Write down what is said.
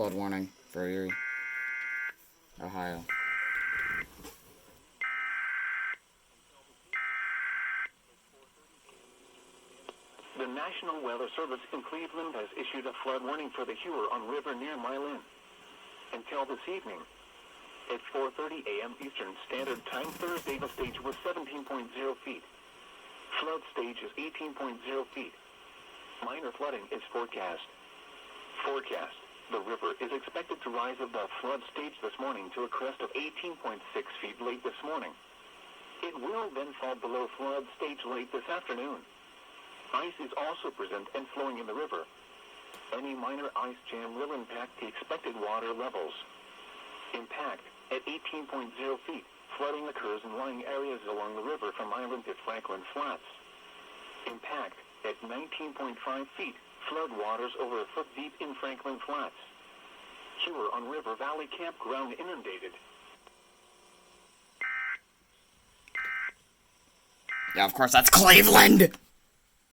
flood warning for Erie, Ohio. The National Weather Service in Cleveland has issued a flood warning for the Huron River near Milan until this evening. At 4:30 a.m. Eastern Standard Time Thursday, the stage was 17.0 feet. Flood stage is 18.0 feet. Minor flooding is forecast. The river is expected to rise above flood stage this morning to a crest of 18.6 feet late this morning. It will then fall below flood stage late this afternoon. Ice is also present and flowing in the river. Any minor ice jam will impact the expected water levels. Impact at 18.0 feet. Flooding occurs in lying areas along the river from Island to Franklin Flats. Impact at 19.5 feet. Flood waters over a foot deep in Franklin Flats. Huron River Valley Campground inundated. Yeah, of course, that's Cleveland!